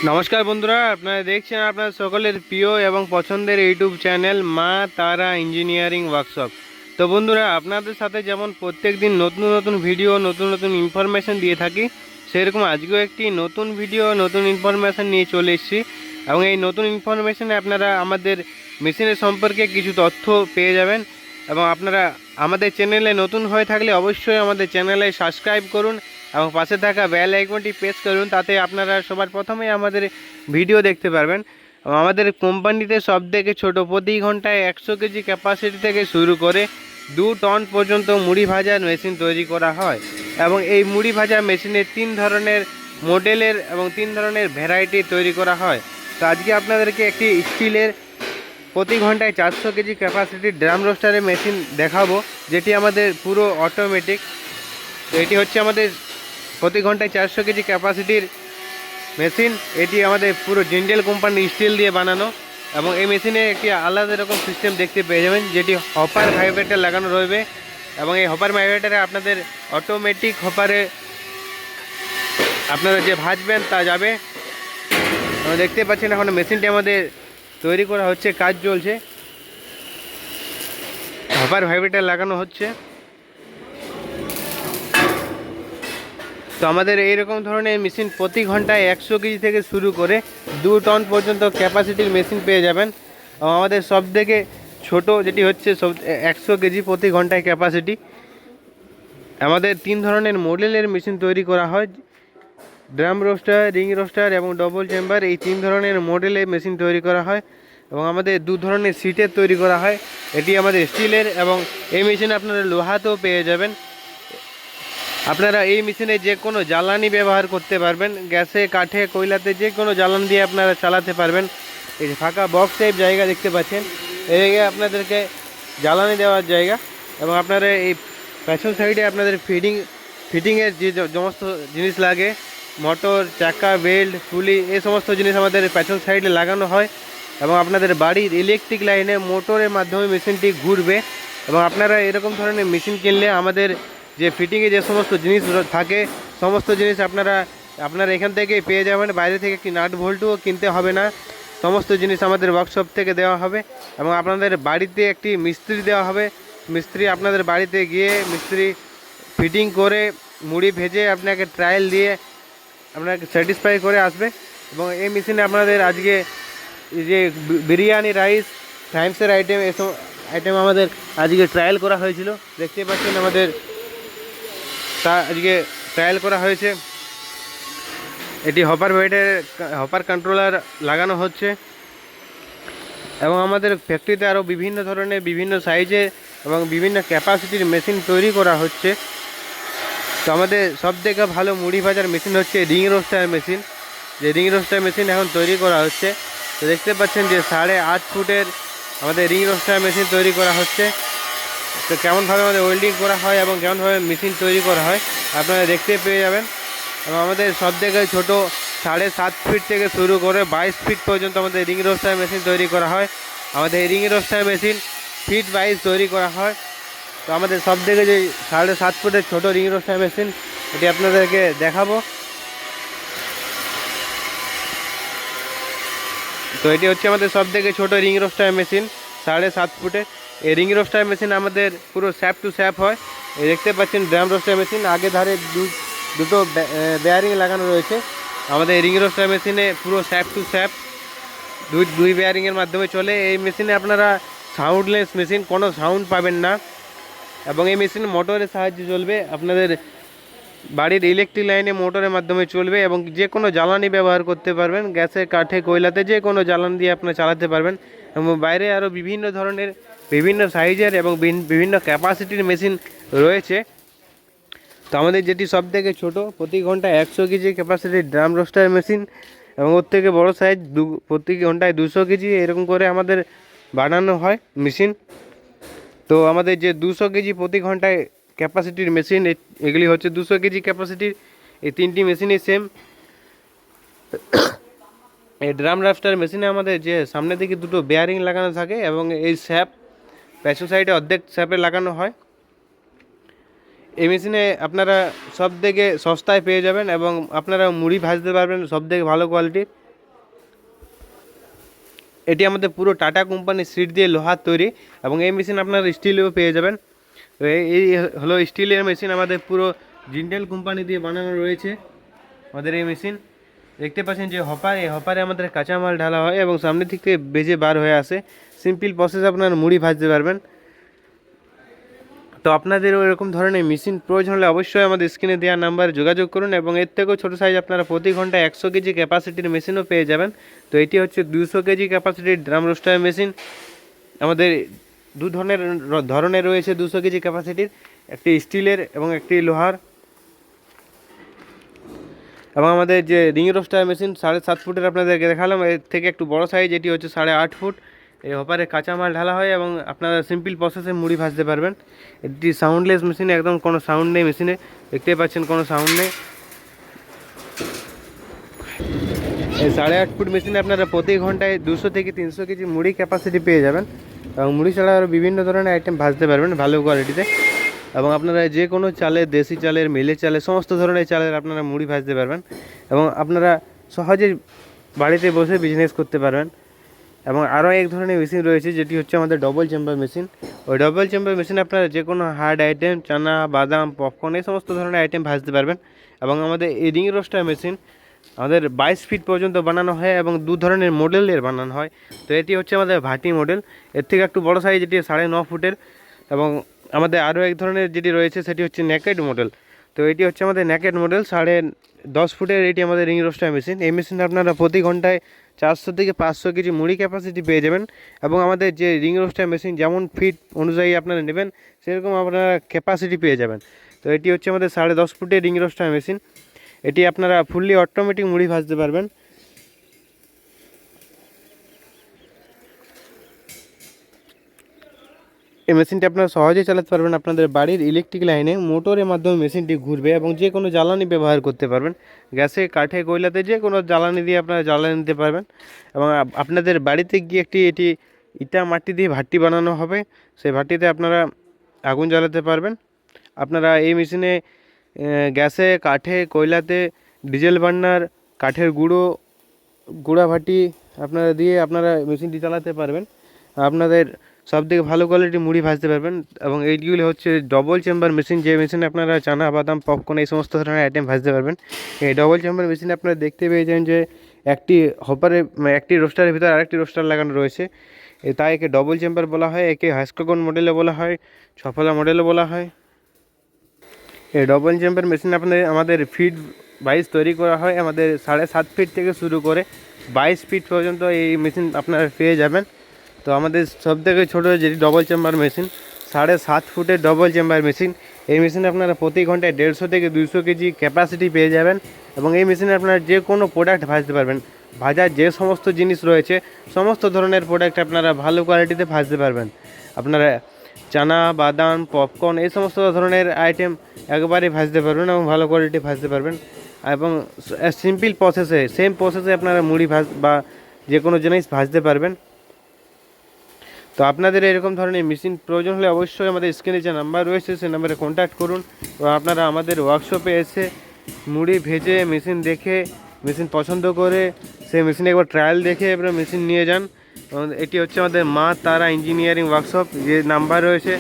নমস্কার বন্ধুরা, আপনারা দেখছেন আপনার সকলের প্রিয় এবং পছন্দের ইউটিউব চ্যানেল মা তারা ইঞ্জিনিয়ারিং ওয়ার্কশপ। তো বন্ধুরা, আপনাদের সাথে যেমন প্রত্যেক দিন নতুন নতুন ভিডিও, নতুন নতুন ইনফরমেশান দিয়ে থাকি, সেরকম আজকেও একটি নতুন ভিডিও, নতুন ইনফরমেশান নিয়ে চলে এসেছি। এবং এই নতুন ইনফরমেশানে আপনারা আমাদের মেশিনের সম্পর্কে কিছু তথ্য পেয়ে যাবেন। এবং আপনারা আমাদের চ্যানেলে নতুন হয়ে থাকলে অবশ্যই আমাদের চ্যানেলে সাবস্ক্রাইব করুন এবং পাশে থাকা বেল আইকনটি প্রেস করুন, তাতে আপনারা সবার প্রথমেই আমাদের ভিডিও দেখতে পারবেন। আমাদের কোম্পানিতে সবথেকে ছোট প্রতি ঘন্টায় 100 কেজি ক্যাপাসিটি থেকে শুরু করে 2 টন পর্যন্ত মুড়ি ভাজার মেশিন তৈরি করা হয়। এবং এই মুড়ি ভাজা মেশিনে 3 ধরনের মডেলের এবং 3 ধরনের ভ্যারাইটি তৈরি করা হয়। তো আজকে আপনাদেরকে একটি স্টিলের প্রতি ঘন্টায় 400 কেজি ক্যাপাসিটির ড্রাম রোস্টারের মেশিন দেখাবো, যেটি আমাদের পুরো অটোমেটিক। তো এটি হচ্ছে আমাদের প্রতি ঘন্টায় 400 কেজি ক্যাপাসিটির মেশিন। এটি আমাদের পুরো জিন্ডেল কোম্পানির স্টিল দিয়ে বানানো। এবং এই মেশিনে একটি আলাদা রকম সিস্টেম দেখতে পেয়ে যাবেন, যেটি হপার ভাইব্রেটার লাগানো রয়েছে। এবং এই হপার ভাইব্রেটারে আপনাদের অটোমেটিক হপারে আপনারা যে ভাজবেন তা যাবে। আমরা দেখতে পাচ্ছেন এখন মেশিনটি আমাদের তৈরি করা হচ্ছে, কাজ চলছে, হপার ভাইব্রেটার লাগানো হচ্ছে। তো আমাদের এইরকম ধরনের মেশিন প্রতি ঘন্টায় 100 কেজি থেকে শুরু করে 2 টন পর্যন্ত ক্যাপাসিটির মেশিন পেয়ে যাবেন। আমাদের সব থেকে ছোটো যেটি হচ্ছে 100 কেজি প্রতি ঘন্টায় ক্যাপাসিটি। আমাদের 3 ধরনের মডেলের মেশিন তৈরি করা হয়, ড্রাম রোস্টার, রিং রোস্টার এবং ডবল চেম্বার। এই 3 ধরনের মডেলের মেশিন তৈরি করা হয়। এবং আমাদের 2 ধরনের সিটের তৈরি করা হয়, এটি আমাদের স্টিলের। এবং এই মেশিন আপনারা লোহাতেও পেয়ে যাবেন। আপনারা এই মেশিনে যে কোনো জ্বালানি ব্যবহার করতে পারবেন, গ্যাসে, কাঠে, কয়লাতে যে কোনো জ্বালানি দিয়ে আপনারা চালাতে পারবেন। এই যে ফাঁকা বক্স টাইপ জায়গা দেখতে পাচ্ছেন, এই জায়গায় আপনাদেরকে জ্বালানি দেওয়ার জায়গা। এবং আপনারা এই পেছন সাইডে আপনাদের ফিটিংয়ের যে সমস্ত জিনিস লাগে, মোটর, চাকা, বেল্ট, পুলি, এই সমস্ত জিনিস আমাদের পেছন সাইডে লাগানো হয়। এবং আপনাদের বাড়ির ইলেকট্রিক লাইনে মোটরের মাধ্যমে মেশিনটি ঘুরবে। এবং আপনারা এরকম ধরনের মেশিন কিনলে আমাদের যে ফিটিংয়ে যে সমস্ত জিনিস থাকে, সমস্ত জিনিস আপনারা এখান থেকেই পেয়ে যাবেন। বাইরে থেকে একটি নাট ভল্টুও কিনতে হবে না, সমস্ত জিনিস আমাদের ওয়ার্কশপ থেকে দেওয়া হবে। এবং আপনাদের বাড়িতে একটি মিস্ত্রি দেওয়া হবে, মিস্ত্রি আপনাদের বাড়িতে গিয়ে মিস্ত্রি ফিটিং করে মুড়ি ভেজে আপনাকে ট্রায়াল দিয়ে আপনাকে স্যাটিসফাই করে আসবে। এবং এই মেশিনে আপনাদের আজকে যে বিরিয়ানি, রাইস, সায়েন্সের আইটেম, এসব আইটেম আমাদের আজকে ট্রায়াল করা হয়েছিল। দেখতে পাচ্ছেন আমাদের তা আজকে ট্রায়াল করা হয়েছে। এটি হপার কন্ট্রোলার লাগানো হচ্ছে। এবং আমাদের ফ্যাক্টরিতে আরও বিভিন্ন ধরনের, বিভিন্ন সাইজে এবং বিভিন্ন ক্যাপাসিটির মেশিন তৈরি করা হচ্ছে। তো আমাদের সবথেকে ভালো মুড়ি ভাজার মেশিন হচ্ছে রিং রোস্টার মেশিন। যে রিং রোস্টার মেশিন এখন তৈরি করা হচ্ছে। তো দেখতে পাচ্ছেন যে 8.5 ফুটের আমাদের রিং রোস্টার মেশিন তৈরি করা হচ্ছে। তো কেমনভাবে আমাদের ওয়েল্ডিং করা হয় এবং কেমনভাবে মেশিন তৈরি করা হয় আপনারা দেখতে পেয়ে যাবেন। এবং আমাদের সবথেকে ছোটো 7.5 ফিট থেকে শুরু করে 22 ফিট পর্যন্ত আমাদের রিং রোস্টার মেশিন তৈরি করা হয়। আমাদের এই ring roaster machine fit wise তৈরি করা হয়। তো আমাদের সবথেকে যে 7.5 ফুটের ছোটো রিং রোস্টার মেশিন, এটি আপনাদেরকে দেখাবো। তো এটি হচ্ছে আমাদের সবথেকে ছোটো রিং রোস্টার মেশিন, 7.5 ফুটে। এই রিং রোস্টার মেশিন আমাদের পুরো স্যাপ টু স্যাপ হয়। এই দেখতে পাচ্ছেন ড্রাম রোস্টার মেশিন, আগে ধারে দুটো বেয়ারিং লাগানো রয়েছে। আমাদের এই রিং রোস্টার মেশিনে পুরো স্যাপ টু স্যাপ দুই বেয়ারিংয়ের মাধ্যমে চলে। এই মেশিনে আপনারা সাউন্ডলেস মেশিন, কোনো সাউন্ড পাবেন না। এবং এই মেশিন মোটরের সাহায্যে চলবে, আপনাদের বাড়ির ইলেকট্রিক লাইনে মোটরের মাধ্যমে চলবে। এবং যে কোনো জ্বালানি ব্যবহার করতে পারবেন, গ্যাসে, কাঠে, কয়লাতে যে কোনো জ্বালানি দিয়ে আপনারা চালাতে পারবেন। এবং বাইরে আরও বিভিন্ন ধরনের, বিভিন্ন সাইজের এবং বিভিন্ন ক্যাপাসিটির মেশিন রয়েছে। তো আমাদের যেটি সবথেকে ছোটো, প্রতি ঘন্টায় 100 কেজি ক্যাপাসিটির ড্রাম রোস্টার মেশিন, এবং ওর থেকে বড়ো সাইজ প্রতি ঘন্টায় 200 কেজি, এরকম করে আমাদের বানানো হয় মেশিন। তো আমাদের যে 200 কেজি প্রতি ঘন্টায় ক্যাপাসিটির মেশিন, এগুলি হচ্ছে 200 কেজি ক্যাপাসিটির। এই 3টি মেশিনই সেম। এই ড্রাম রাফটার মেশিনে আমাদের যে সামনে দিকে দুটো বেয়ারিং লাগানো থাকে, এবং এই স্যাপ পেছন সাইডে অর্ধেক স্যাপে লাগানো হয়। এই মেশিনে আপনারা সব থেকে সস্তায় পেয়ে যাবেন, এবং আপনারা মুড়ি ভাজতে পারবেন সব থেকে ভালো কোয়ালিটির। এটি আমাদের পুরো টাটা কোম্পানির সিট দিয়ে লোহার তৈরি, এবং এই মেশিন আপনারা স্টিলেও পেয়ে যাবেন। তো এই হলো স্টিলের মেশিন, আমাদের পুরো জিন্টেল কোম্পানি দিয়ে বানানো রয়েছে আমাদের এই মেশিন। দেখতে পাচ্ছেন যে হপার, এই হপারে আমাদের কাঁচামাল ঢালা হয় এবং সামনে থেকে বেজে বার হয়ে আসে। সিম্পল প্রসেস আপনারা মুড়ি ভাজতে পারবেন। তো আপনাদেরও এরকম ধরনের মেশিন প্রয়োজন হলে অবশ্যই আমাদের স্ক্রিনে দেওয়া নাম্বারে যোগাযোগ করুন, এবং এর থেকেও ছোটো সাইজ আপনারা প্রতি ঘন্টায় 100 কেজি ক্যাপাসিটির মেশিনও পেয়ে যাবেন। তো এটি হচ্ছে 200 কেজি ক্যাপাসিটির ড্রাম রোস্টার মেশিন। আমাদের দু ধরনের রয়েছে 200 কেজি ক্যাপাসিটির, একটি স্টিলের এবং একটি লোহার। এবং আমাদের যে রিং রোস্টার মেশিন 7.5 ফুটের আপনাদেরকে দেখালাম, এর থেকে একটু বড় সাইজ, এটি হচ্ছে 8.5 ফুট। এই হপারে কাঁচামাল ঢালা হয় এবং আপনারা সিম্পল প্রসেসে মুড়ি ভাজতে পারবেন। এটি সাউন্ডলেস মেশিনে, একদম কোনো সাউন্ড নেই মেশিনে, দেখতে পাচ্ছেন কোনো সাউন্ড নেই। এই 8.5 ফুট মেশিনে আপনারা প্রতি ঘন্টায় 200 থেকে 300 কেজি মুড়ি ক্যাপাসিটি পেয়ে যাবেন, এবং মুড়ি ছাড়া আরও বিভিন্ন ধরনের আইটেম ভাজতে পারবেন ভালো কোয়ালিটিতে। এবং আপনারা যে কোনো চালের, দেশি চালের, মিলে চালের, সমস্ত ধরনের চালের আপনারা মুড়ি ভাজতে পারবেন, এবং আপনারা সহজেই বাড়িতে বসে বিজনেস করতে পারবেন। এবং আরও এক ধরনের মেশিন রয়েছে যেটি হচ্ছে আমাদের ডবল চেম্বার মেশিন। ওই ডবল চেম্বার মেশিনে আপনারা যে কোনো হার্ড আইটেম, চানা, বাদাম, পপকর্ন, এই সমস্ত ধরনের আইটেম ভাজতে পারবেন। এবং আমাদের এই রিং রোস্টার মেশিন আমাদের 22 ফিট পর্যন্ত বানানো হয় এবং 2 ধরনের মডেলের বানানো হয়। তো এটি হচ্ছে আমাদের ভাটি মডেল, এর থেকে একটু বড় সাইজ, এটি 9.5 ফুটের। এবং আমাদের আরও এক ধরনের যেটি রয়েছে সেটি হচ্ছে নেকেড মডেল। তো এটি হচ্ছে আমাদের নেকেড মডেল, 10.5 ফুটের। এটি আমাদের রিং রোস্টার মেশিন। এই মেশিনটা আপনারা প্রতি ঘন্টায় 400 থেকে 500 কেজি মুড়ি ক্যাপাসিটি পেয়ে যাবেন। এবং আমাদের যে রিং রোস্টার মেশিন যেমন ফিট অনুযায়ী আপনারা নেবেন সেরকম আপনারা ক্যাপাসিটি পেয়ে যাবেন। তো এটি হচ্ছে আমাদের 10.5 ফুটের রিং রোস্টার মেশিন। এটি আপনারা ফুললি অটোমেটিক মুড়ি ভাজতে পারবেন। এই মেশিনটি আপনারা সহজেই চালাতে পারবেন। আপনাদের বাড়ির ইলেকট্রিক লাইনে মোটরের মাধ্যমে মেশিনটি ঘুরবে, এবং যে কোনো জ্বালানি ব্যবহার করতে পারবেন। গ্যাসে, কাঠে, কয়লাতে যে কোনো জ্বালানি দিয়ে আপনারা জ্বালানি নিতে পারবেন। এবং আপনাদের বাড়িতে গিয়ে এটি ইটা মাটি দিয়ে ভাটি বানানো হবে, সেই ভাটিতে আপনারা আগুন জ্বালাতে পারবেন। আপনারা এই মেশিনে গ্যাসে, কাঠে, কয়লাতে, ডিজেল বার্নার, কাঠের গুঁড়া ভাটি আপনারা দিয়ে আপনারা মেশিনটি চালাতে পারবেন। আপনাদের সবথেকে ভালো কোয়ালিটির মুড়ি ভাজতে পারবেন। এবং এইগুলি হচ্ছে ডবল চেম্বার মেশিন, যে মেশিনে আপনারা চানা, বাদাম, পপকর্ন, এই সমস্ত ধরনের আইটেম ভাজতে পারবেন। এই ডবল চেম্বার মেশিনে আপনারা দেখতে পেয়েছেন যে একটি হপারে, একটি রোস্টারের ভিতরে আরেকটি রোস্টার লাগানো রয়েছে, তাই একে ডবল চেম্বার বলা হয়। একে হাস্কগন মডেলে বলা হয়, সফলা মডেলে বলা হয়। এই ডবল চেম্বার মেশিন আমাদের ফিট 22 তৈরি করা হয়। আমাদের 7.5 ফিট থেকে শুরু করে 22 ফিট পর্যন্ত এই মেশিন আপনারা পেয়ে যাবেন। তো আমাদের সবথেকে ছোটো যেটি ডবল চেম্বার মেশিন, 7.5 ফুটের ডবল চেম্বার মেশিন। এই মেশিনে আপনারা প্রতি ঘন্টায় 150 থেকে 200 কেজি ক্যাপাসিটি পেয়ে যাবেন। এবং এই মেশিনে আপনারা যে কোনো প্রোডাক্ট ভাজতে পারবেন। ভাজার যে সমস্ত জিনিস রয়েছে সমস্ত ধরনের প্রোডাক্ট আপনারা ভালো কোয়ালিটিতে ভাজতে পারবেন। আপনারা চানা, বাদাম, পপকর্ন, এই সমস্ত ধরনের আইটেম একবারে ভাজতে পারবেন এবং ভালো কোয়ালিটি ভাজতে পারবেন। এবং সিম্পল প্রসেসে, সেম প্রসেসে আপনারা মুড়ি বা যে কোনো জিনিস ভাজতে পারবেন। তো আপনাদের এরকম ধরনের মেশিন প্রয়োজন হলে অবশ্যই আমাদের স্ক্রিনে যে নাম্বার রয়েছে সেই নাম্বারে কন্ট্যাক্ট করুন, এবং আপনারা আমাদের ওয়ার্কশপে এসে মুড়ি ভেজে, মেশিন দেখে, মেশিন পছন্দ করে সেই মেশিনে একবার ট্রায়াল দেখে এবার মেশিন নিয়ে যান। এটি হচ্ছে আমাদের মা তারা ইঞ্জিনিয়ারিং ওয়ার্কশপ, যে নাম্বার রয়েছে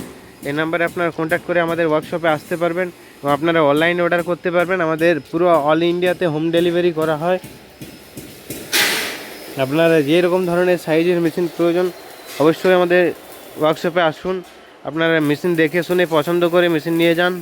এই নাম্বারে আপনারা কন্ট্যাক্ট করে আমাদের ওয়ার্কশপে আসতে পারবেন, এবং আপনারা অনলাইনে অর্ডার করতে পারবেন। আমাদের পুরো অল ইন্ডিয়াতে হোম ডেলিভারি করা হয়। আপনারা যেরকম ধরনের সাইজের মেশিন প্রয়োজন অবশ্যই আমাদের ওয়ার্কশপে আসুন, আপনারা মেশিন দেখে শুনে পছন্দ করে মেশিন নিয়ে যান।